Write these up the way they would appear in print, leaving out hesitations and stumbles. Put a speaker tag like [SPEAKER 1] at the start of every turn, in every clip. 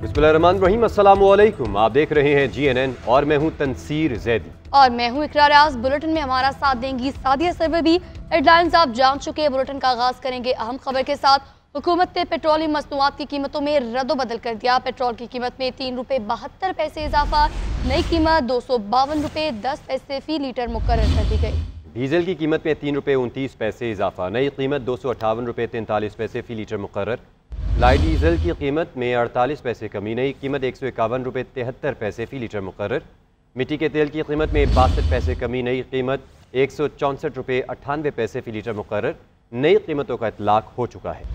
[SPEAKER 1] बिस्मिल्लाहिर्रहमानिर्रहीम, अस्सलामुअलैकुम। आप देख रहे हैं GNN और मैं हूं तनसीर जैदी
[SPEAKER 2] और मैं हूं इकरार आज़। बुलेटिन में हमारा साथ देंगी सादिया सरवर भी। हेडलाइंस आप जान चुके हैं। बुलेटिन का आगाज करेंगे अहम खबर के साथ। हुकूमत ने पेट्रोलियम मसनूआत की कीमतों में रद्दोबदल कर दिया। पेट्रोल की कीमत में 3 रुपये 72 पैसे इजाफा, नई कीमत 252 रुपये 10 पैसे फी लीटर मुकर्रर कर दी गई।
[SPEAKER 1] डीजल की कीमत में 3 रुपये 29 पैसे इजाफा, नई कीमत 258 रुपये 43 पैसे फी लीटर मुकर्रर। लाइट डीजल की कीमत में 48 पैसे कमी, नई कीमत 151 रुपये 73 पैसे फी लीटर मुकर्रर। मिट्टी के तेल की कीमत में 62 पैसे कमी, नई कीमत 164 रुपये 98 पैसे फी लीटर मुकर्रर। नई कीमतों का इतलाक हो चुका है।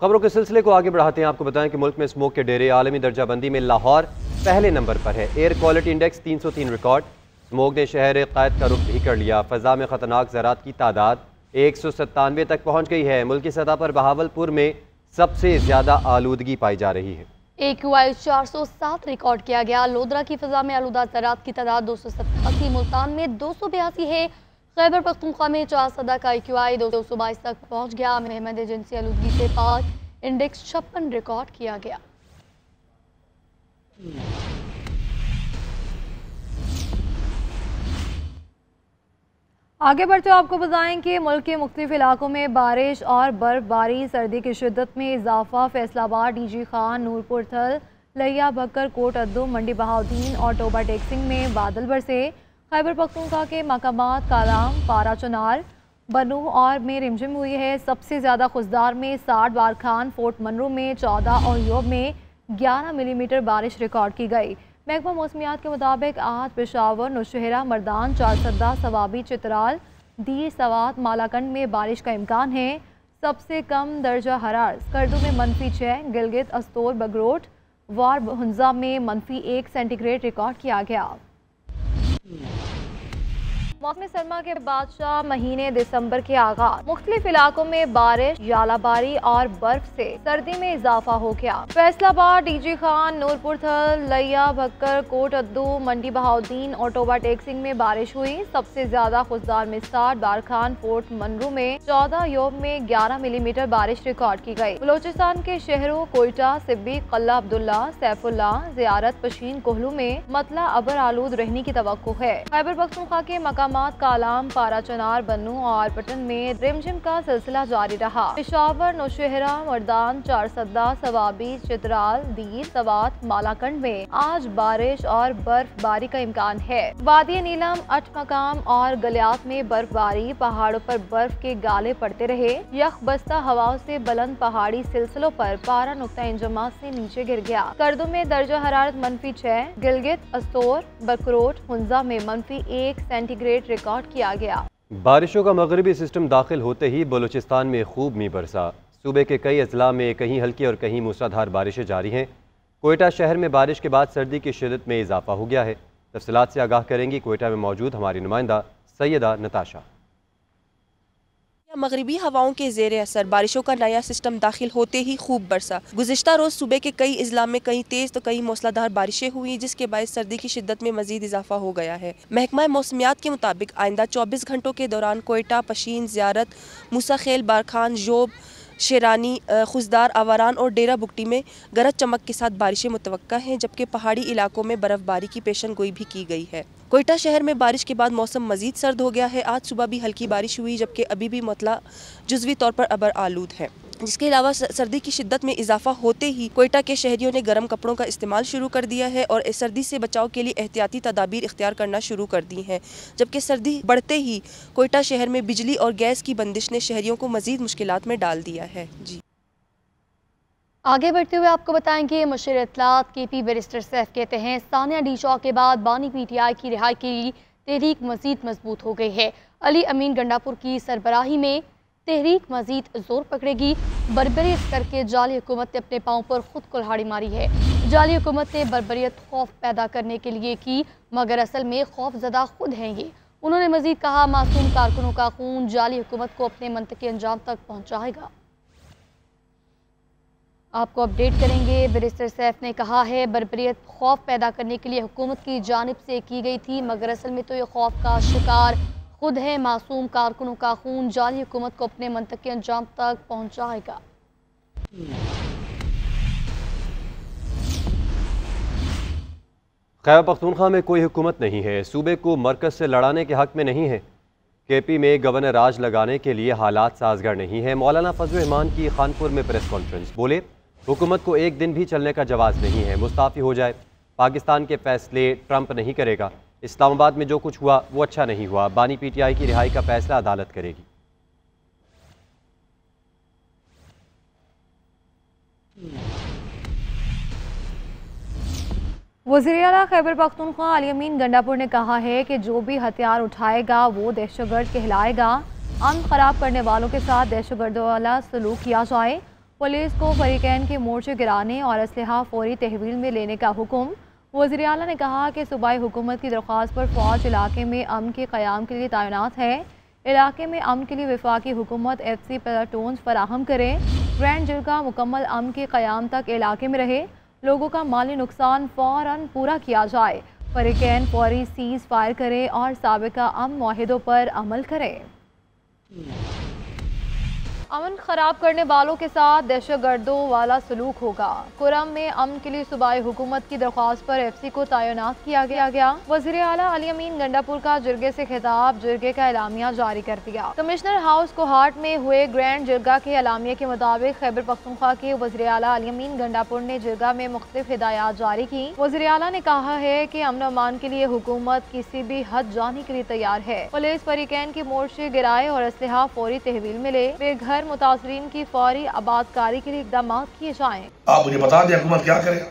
[SPEAKER 1] खबरों के सिलसिले को आगे बढ़ाते हैं। आपको बताएं कि मुल्क में स्मोक के डेरे। आलमी दर्जाबंदी में लाहौर पहले नंबर पर है। Air quality index 303 record. Smoke ने शहर क़ायद का रुख भी कर लिया। फ़ज़ा में ख़तरनाक ज़रात की तादाद 197 तक पहुँच गई है। मुल्क की सतह पर बहावलपुर में सबसे ज़्यादा आलूदगी पाई जा रही है।
[SPEAKER 2] AQI 407 रिकॉर्ड किया गया। लोधरा की फ़ज़ा में आलूदा ज़रात की तादाद 287, मुल्तान में 282 है। खैबर पख्तूनख्वा में 4 का AQI 222 तक पहुँच गया। महमद एजेंसी आलूदगी से पाक इंडेक्स 56 रिकॉर्ड किया गया।
[SPEAKER 3] आगे बढ़ते हुए आपको बताएं कि मुल्क के मुख्तलिफ इलाकों में बारिश और बर्फबारी, सर्दी की शिद्दत में इजाफा। फैसलाबाद, DG खान, नूरपुर थल, लिया बकर, कोट अद्दू, मंडी बहाउद्दीन और टोबा टेक्सिंग में बादल बरसे। खैबर पख्तूनख्वा के मकामात कालाम, पारा चुनार, बनू और में रिमझिम हुई है। सबसे ज़्यादा खुशदार में 60, बारखान, फोर्ट मनरू में 14 और योब में 11 मिलीमीटर बारिश रिकॉर्ड की गई। महकमा मौसमियात के मुताबिक आज पेशावर, नौशहरा, मर्दान, चारसदा, सवाबी, चित्राल, दीर, सवात, मालाकंड में बारिश का इम्कान है। सबसे कम दर्जा हरार स्कर्दू में -6, गिलगित, अस्तोर, बगरोट, वार हुंजा में -1 सेंटीग्रेड रिकॉर्ड किया गया। मौसम सरमा के बादशाह महीने दिसंबर के आगाज। मुख्तलिफ इलाकों में बारिश, यालाबारी और बर्फ से सर्दी में इजाफा हो गया। फैसलाबाद, DG खान, नूरपुर थल, लिया भक्कर, कोट अद्दू, मंडी बहाउद्दीन और टोबा टेक्सिंग में बारिश हुई। सबसे ज्यादा खुशदार में 60, बारखान, फोर्ट मनरू में 14, योब में 11 मिलीमीटर बारिश रिकॉर्ड की गई। बलोचिस्तान के शहरों कोयटा, सिब्बी, कल्ला अब्दुल्ला, सैफुल्ला, जियारत, पशीन, कोहलू में मतला अबर आलूद रहने की तवक्को है। खैबर पख्तूनख्वा के मकामात कालाम, पारा चनार, बनू और पटन में रिमझिम का सिलसिला जारी रहा। पेशावर, नौशहरा, मर्दान, चारसदा, सवाबी, चित्राल, दीर, सवात, मालाकंड में आज बारिश और बर्फबारी का इम्कान है। वादी नीलम, अठमकाम और गलियात में बर्फबारी, पहाड़ों पर बर्फ के गाले पड़ते रहे। यख बस्ता हवाओं से बुलंद पहाड़ी सिलसिलों पर पारा नुक्ता इंजमा से नीचे गिर गया। कर्दू में दर्जा हरारत -6, गिलगित, अस्तोर, बकरोट, हुंजा में -1 सेंटीग्रेड रिकॉर्ड किया गया।
[SPEAKER 1] बारिशों का मगरबी सिस्टम दाखिल होते ही बलूचिस्तान में खूब मी बरसा। सूबे के कई अजला में कहीं हल्की और कहीं मूसलाधार बारिशें जारी हैं। कोयटा शहर में बारिश के बाद सर्दी की शिद्दत में इजाफा हो गया है। तफसीलात से आगाह करेंगी कोयटा में मौजूद हमारी नुमाइंदा सैयदा नताशा।
[SPEAKER 4] मगरिबी हवाओं के जेर असर बारिशों का नया सिस्टम दाखिल होते ही खूब बरसा। गुज़िश्ता रोज सूबे के कई अजला में कहीं तेज तो कहीं मूसलाधार बारिशें हुई, जिसके बायस सर्दी की शिद्दत में मजीद इजाफा हो गया है। महकमा मौसमियात के मुताबिक आइंदा 24 घंटों के दौरान कोयटा, पशीन, जियारत, मूसाखेल, बारखान, जोब, शेरानी, खुशदार, आवारान और डेरा बुगटी में गरज चमक के साथ बारिशें मुतवक्का हैं, जबकि पहाड़ी इलाकों में बर्फबारी की पेशन गोई भी की गई है। कोयटा शहर में बारिश के बाद मौसम मजीद सर्द हो गया है। आज सुबह भी हल्की बारिश हुई, जबकि अभी भी मतला जुज़वी तौर पर अबर आलूद है। जिसके अलावा सर्दी की शिद्दत में इजाफा होते ही कोयटा के शहरियों ने गर्म कपड़ों का इस्तेमाल शुरू कर दिया है और सर्दी से बचाव के लिए एहतियाती तदाबीर इख्तियार करना शुरू कर दी हैं। जबकि सर्दी बढ़ते ही कोयटा शहर में बिजली और गैस की बंदिश ने शहरियों को मजीद मुश्किलात में डाल दिया है। जी
[SPEAKER 2] आगे बढ़ते हुए आपको बताएंगे मुशीर इत्तलात KP बैरिस्टर सैफ कहते हैं सानिया डी शॉ के बाद बानी PTI की रिहाई के लिए तहरीक मजीद मजबूत हो गई है। अली अमीन गंडापुर की सरबराही में तहरीक मजीद जोर पकड़ेगी। बर्बरियत करके जाली हुकूमत ने अपने पाँव पर खुद कुल्हाड़ी मारी है। जाली हुकूमत ने बर्बरियत खौफ पैदा करने के लिए की, मगर असल में खौफजदा खुद हैं ये। उन्होंने मजीद कहा मासूम कारकुनों का खून जाली हुकूमत को अपने मंतकी अंजाम तक पहुँचाएगा। आपको अपडेट करेंगे। बैरिस्टर सैफ ने कहा है बर्बरियत खौफ पैदा करने के लिए हुकूमत की जानिब से की गई थी, मगर असल में तो ये खौफ का शिकार खुद है मासूम कारकुनों का खून जाली हुकूमत को अपने मंतकी अंजाम तक पहुँचाएगा।
[SPEAKER 1] खैबर पख्तूनख्वा में कोई हुकूमत नहीं है, सूबे को मरकज से लड़ाने के हक में नहीं है। केपी में गवर्नर राज लगाने के लिए हालात साजगार नहीं है। मौलाना फजल रहमान की खानपुर में प्रेस कॉन्फ्रेंस, बोले हुकूमत को एक दिन भी चलने का जवाज़ नहीं है, मुस्ताफ़ी हो जाए। पाकिस्तान के फैसले ट्रंप नहीं करेगा। इस्लामाबाद में जो कुछ हुआ वो अच्छा नहीं हुआ। बानी PTI की रिहाई का फैसला अदालत करेगी।
[SPEAKER 3] वज़ीर-ए-आला खैबर पख्तूनख्वा अली अमीन गंडापुर ने कहा है कि जो भी हथियार उठाएगा वो दहशतगर्द कहलाएगा। अमन खराब करने वालों के साथ दहशतगर्दों वाला सलूक किया जाए। पुलिस को फरीकैन के मोर्चे गिराने और असलहा फौरी तहवील में लेने का हुक्म। वज़ीर-ए-आला ने कहा कि सूबाई हुकूमत की दरख्वास्त पर फ़ौज इलाके में अमन के क़याम के लिए तैनात है। इलाके में अमन के लिए वफाकी हुकूमत FC प्लाटून्स फराहम करे। ग्रैंड जिरगा मुकम्मल अमन के क़याम तक इलाके में रहे। लोगों का माली नुकसान फ़ौरन पूरा किया जाए। फरीकैन फौरी सीज़ फायर करे और साबिका अमन मुआहिदों पर अमल करे। अमन खराब करने वालों के साथ दहशतगर्दों वाला सलूक होगा। कुरम में अमन के लिए सूबाई हुकूमत की दरख्वास्त पर FC को तैनात किया गया। वज़ीर-ए-आला अली अमीन गंडापुर का जिरगे से खिताब, जिरगे का एलामिया जारी कर दिया। कमिश्नर हाउस कोहाट में हुए ग्रैंड जिरगा के एलामिया के मुताबिक खैबर पख्तूनख्वा के वज़ीर-ए-आला अली अमीन गंडापुर ने जिरगा में मुख्तलिफ हिदायत जारी की। वज़ीर-ए-आला ने कहा है कि अमन अमान के लिए हुकूमत किसी भी हद जाने के लिए तैयार है। पुलिस फरीकैन के मोर्चे गिराए और असलहा फौरी तहवील मिले। बेघर मुतासरीन की फौरी आबादकारी के लिए इकदाम किए जाएं।
[SPEAKER 5] आप मुझे बता दें हुकूमत क्या करे।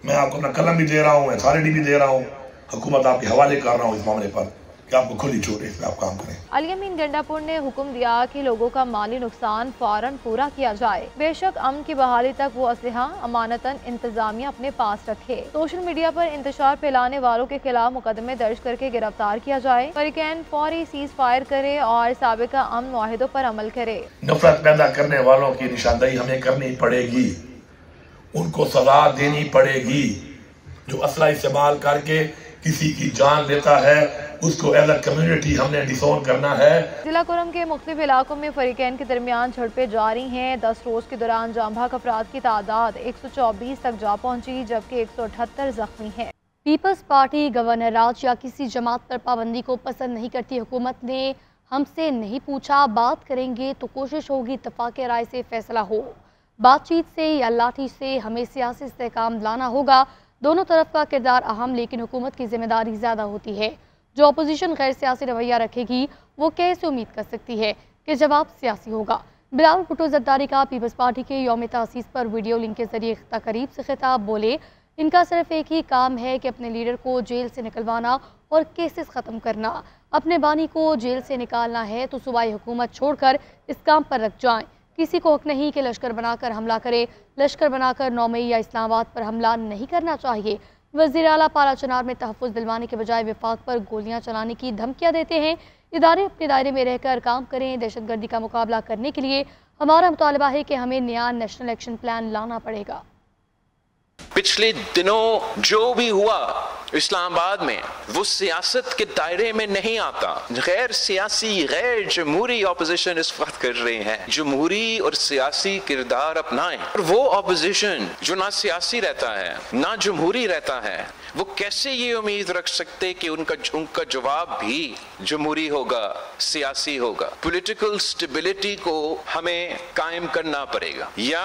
[SPEAKER 5] मैं आपको अपना कलम भी दे रहा हूँ, अथॉरिटी भी दे रहा हूँ, हुकूमत आपके हवाले कर रहा हूँ इस मामले पर कि आपको खुली छूट है, इसमें आप काम करें।
[SPEAKER 3] अली अमीन गंडापुर ने हुक्म दिया कि लोगों का माली नुकसान फौरन पूरा किया जाए। बेशक अमन की बहाली तक वो असलहा अमानतन इंतजामिया अपने पास रखे। सोशल मीडिया पर इंतशार फैलाने वालों के खिलाफ मुकदमे दर्ज करके गिरफ्तार किया जाए। फरीकैन फौरी सीज फायर करे और साबिका अमन मुआहिदों पर अमल करे।
[SPEAKER 5] नफरत पैदा करने वालों की निशानदेही हमें करनी पड़ेगी, उनको सजा देनी पड़ेगी। जो असला इस्तेमाल करके किसी की जान लेता है उसको एज अ कम्युनिटी हमने डिसोन करना है।
[SPEAKER 3] जिला कुरम के मुख्तलिफ इलाकों में फरीकैन के दरमियान झड़पें जारी हैं। 10 रोज के दौरान जांबाक अफराद की तादाद 124 तक जा पहुंची, जबकि 178 जख्मी हैं।
[SPEAKER 2] पीपल्स पार्टी गवर्नर राज या किसी जमात पर पाबंदी को पसंद नहीं करती। हुकूमत ने हमसे नहीं पूछा, बात करेंगे तो कोशिश होगी इत्तफाक राय से फैसला हो। बातचीत से या लाठी से हमें सियासी इस्तेहकाम लाना होगा। दोनों तरफ का किरदार अहम, लेकिन हुकूमत की जिम्मेदारी ज़्यादा होती है। जो अपोजिशन गैर सियासी रवैया रखेगी वो कैसे उम्मीद कर सकती है कि जवाब सियासी होगा। बिलावल भुट्टो जरदारी का पीपल्स पार्टी के यौम तासीस पर वीडियो लिंक के जरिए तकरीब से खिताब, बोले इनका सिर्फ एक ही काम है कि अपने लीडर को जेल से निकलवाना और केसेस ख़त्म करना। अपने बानी को जेल से निकालना है तो सूबाई हुकूमत छोड़कर इस काम पर रख जाएं। किसी को हक नहीं कि लश्कर बनाकर हमला करे। लश्कर बनाकर 9 मई या इस्लामाबाद पर हमला नहीं करना चाहिए। वज़ीर आला पारा चनार में तहफ़्फ़ुज़ दिलवाने के बजाय विफाक पर गोलियां चलाने की धमकियां देते हैं। इदारे अपने दायरे में रहकर काम करें। दहशतगर्दी का मुकाबला करने के लिए हमारा मुतालबा है कि हमें नया नेशनल एक्शन प्लान लाना पड़ेगा।
[SPEAKER 6] पिछले दिनों जो भी हुआ इस्लामाबाद में वो सियासत के दायरे में नहीं आता। गैर सियासी गैर जमहूरी ऑपोजिशन इस वक्त कर रहे हैं। जमहूरी और सियासी किरदार अपनाएं। और वो ऑपोजिशन जो ना सियासी रहता है ना जमहूरी रहता है, वो कैसे ये उम्मीद रख सकते कि उनका जवाब भी जमहूरी होगा, सियासी होगा। पॉलिटिकल स्टेबिलिटी को हमें कायम करना पड़ेगा, या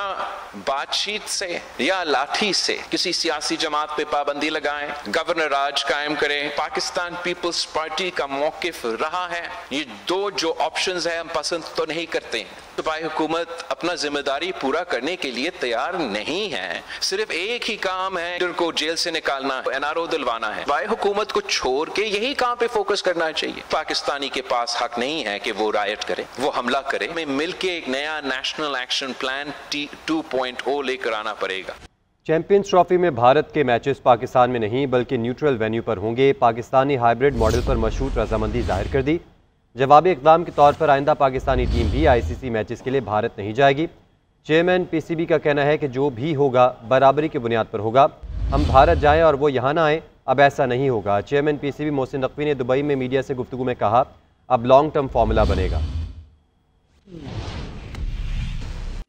[SPEAKER 6] बातचीत से या लाठी से। किसी सियासी जमात पे पाबंदी लगाएं, गवर्नर राज कायम करें। पाकिस्तान पीपल्स पार्टी का मौकिफ रहा है, ये दो जो ऑप्शंस है हम पसंद तो नहीं करते हैं। सूबाई हुकूमत अपना जिम्मेदारी पूरा करने के लिए तैयार नहीं है। सिर्फ एक ही काम है, लीडर को जेल से निकालना, NRO दिलवाना है। सूबाई हुकूमत को छोड़ के यही काम पे फोकस करना चाहिए। पाकिस्तानी के पास हक नहीं है कि वो रायट करे, वो हमला करे। हमें मिलके एक नया नेशनल एक्शन प्लान 2.0 लेकर आना पड़ेगा।
[SPEAKER 1] चैंपियंस ट्रॉफी में भारत के मैचेस पाकिस्तान में नहीं बल्कि न्यूट्रल वेन्यू पर होंगे। पाकिस्तानी हाइब्रिड मॉडल पर मशहूर रजामंदी जाहिर कर दी। जवाबी इक़दाम के तौर पर आइंदा पाकिस्तानी टीम भी ICC मैचेस के लिए भारत नहीं जाएगी। चेयरमैन PCB का कहना है कि जो भी होगा बराबरी की बुनियाद पर होगा। हम भारत जाएं और वो यहाँ ना आए, अब ऐसा नहीं होगा। चेयरमैन PCB मोहसिन नकवी ने दुबई में मीडिया से गुफ्तगू में कहा, अब लॉन्ग टर्म फार्मूला बनेगा।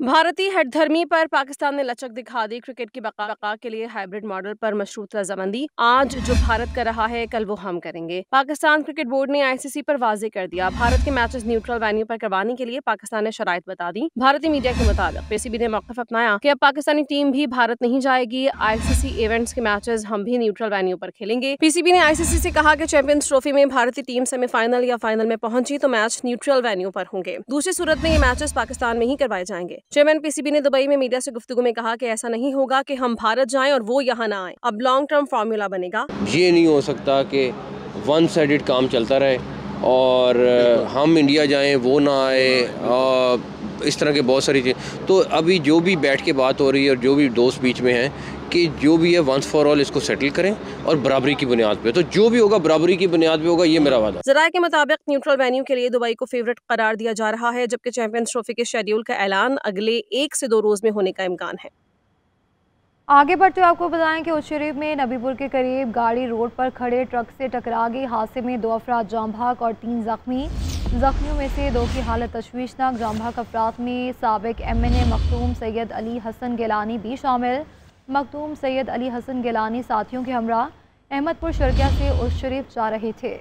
[SPEAKER 7] भारतीय हठधर्मी पर पाकिस्तान ने लचक दिखा दी। क्रिकेट की बका के लिए हाइब्रिड मॉडल पर मशरूत रजामंदी। आज जो भारत कर रहा है कल वो हम करेंगे। पाकिस्तान क्रिकेट बोर्ड ने ICC पर वाजे कर दिया, भारत के मैचेस न्यूट्रल वेन्यू पर करवाने के लिए पाकिस्तान ने शराइत बता दी। भारतीय मीडिया के मुताबिक PCB ने मौक़िफ़ अपनाया कि अब पाकिस्तानी टीम भी भारत नहीं जाएगी। ICC इवेंट्स के मैचेस हम भी न्यूट्रल वेन्यू पर खेलेंगे। PCB ने ICC से कहा कि चैंपियंस ट्रॉफी में भारतीय टीम सेमीफाइनल या फाइनल में पहुंची तो मैच न्यूट्रल वेन्यू पर होंगे। दूसरी सूरत में ये मैचेस पाकिस्तान में ही करवाए जाएंगे। चेयरमैन PCB ने दुबई में मीडिया से गुफ्तगू में कहा कि ऐसा नहीं होगा कि हम भारत जाएं और वो यहाँ ना आए। अब लॉन्ग टर्म फार्मूला बनेगा।
[SPEAKER 8] ये नहीं हो सकता कि वन साइडेड काम चलता रहे और हम इंडिया जाएं वो ना आए, इस तरह के बहुत सारी चीज़ें। तो अभी जो भी बैठ के बात हो रही है और जो भी दोस्त बीच में हैं कि जो भी है वंस फॉर ऑल इसको सेटल करें और बराबरी की बुनियाद पे, तो जो भी होगा बराबरी की बुनियाद पे होगा, ये मेरा वादा।
[SPEAKER 7] ज़राए के मुताबिक न्यूट्रल वेन्यू के लिए दुबई को फेवरेट करार दिया जा रहा है, जबकि चैंपियंस ट्रॉफी के शेड्यूल का ऐलान अगले 1 से 2 रोज में होने का इम्कान है।
[SPEAKER 3] आगे बढ़ते हुए आपको बताएं कि उस शरीफ में नबीपुर के करीब गाड़ी रोड पर खड़े ट्रक से टकरा गई। हादसे में 2 अफराद जाम भाग और 3 जख्मी। जख्मियों में से 2 की हालत तशवीशनाक। जाम भाग अफराद में साबिक MNA मखदूम सैयद अली हसन गिलानी भी शामिल। मखदूम सैयद अली हसन गिलानी साथियों के हमरा अहमदपुर शर्किया से उर्स शरीफ जा रहे थे।